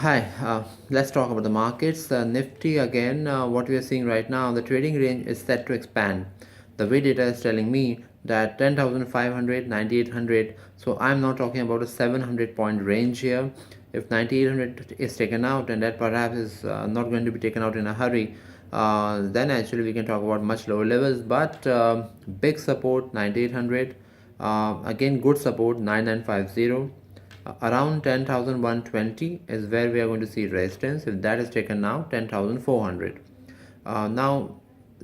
Hi, let's talk about the markets. Nifty again, what we are seeing right now, the trading range is set to expand. The way data is telling me that 10,500, 9,800. So I'm not talking about a 700 point range here. If 9,800 is taken out, and that perhaps is not going to be taken out in a hurry, then actually we can talk about much lower levels. But big support 9,800. Again, good support 9,950. Around 10,120 is where we are going to see resistance. If that is taken now, 10,400. Now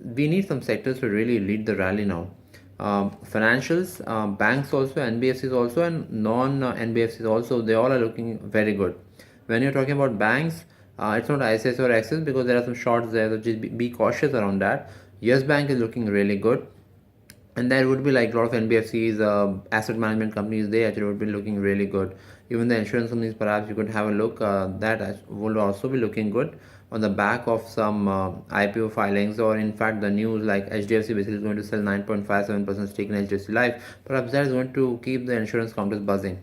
we need some sectors to really lead the rally now. Financials, banks also, NBFCs also, and non-NBFCs also, they all are looking very good. When you're talking about banks, it's not ICICI or Axis because there are some shorts there, so just be cautious around that. Yes Bank is looking really good, and there would be like a lot of NBFCs, asset management companies. They actually would be looking really good. Even the insurance companies, perhaps you could have a look. That will also be looking good on the back of some IPO filings, or in fact the news like HDFC basically is going to sell 9.57% stake in HDFC Life. Perhaps that is going to keep the insurance counters buzzing.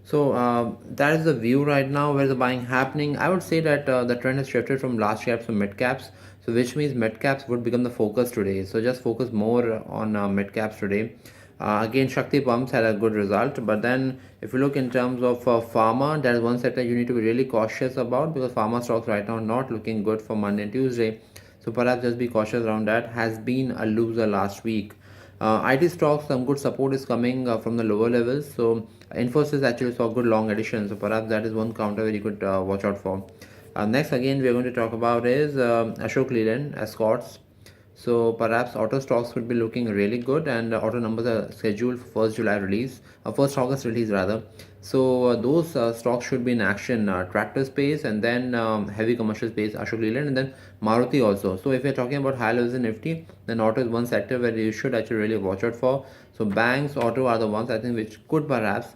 So that is the view right now. Where the buying happening? I would say that the trend has shifted from large caps to mid caps. So which means mid caps would become the focus today. So just focus more on mid caps today. Again, Shakti pumps had a good result, but then if you look in terms of pharma, that is one sector you need to be really cautious about, because pharma stocks right now are not looking good for Monday and Tuesday. So perhaps just be cautious around that. Has been a loser last week. IT stocks, some good support is coming from the lower levels. So Infosys actually saw good long addition. So perhaps that is one counter where you could watch out for. Next, again, we are going to talk about is Ashok Leyland, Escorts. So perhaps auto stocks would be looking really good, and auto numbers are scheduled for 1st July release, 1st August release rather. So those stocks should be in action. Tractor space, and then heavy commercial space, Ashok Leyland, and then Maruti also. So if you're talking about high levels in Nifty, then auto is one sector where you should actually really watch out for. So banks, auto are the ones I think which could perhaps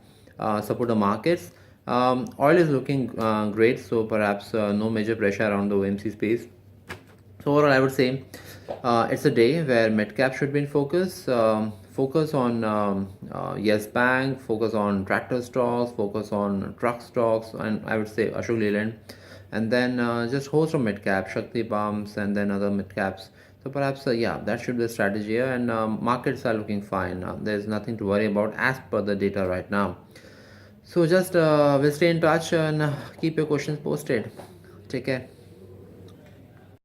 support the markets. Oil is looking great, so perhaps no major pressure around the OMC space. So overall, I would say it's a day where Midcap should be in focus. Focus on Yes Bank, focus on tractor stocks, focus on truck stocks, and I would say Ashok Leyland, and then just host from Midcap, Shakti Pumps, and then other Midcaps. So perhaps yeah, that should be the strategy here, and markets are looking fine. There's nothing to worry about as per the data right now. So just we'll stay in touch and keep your questions posted. Take care.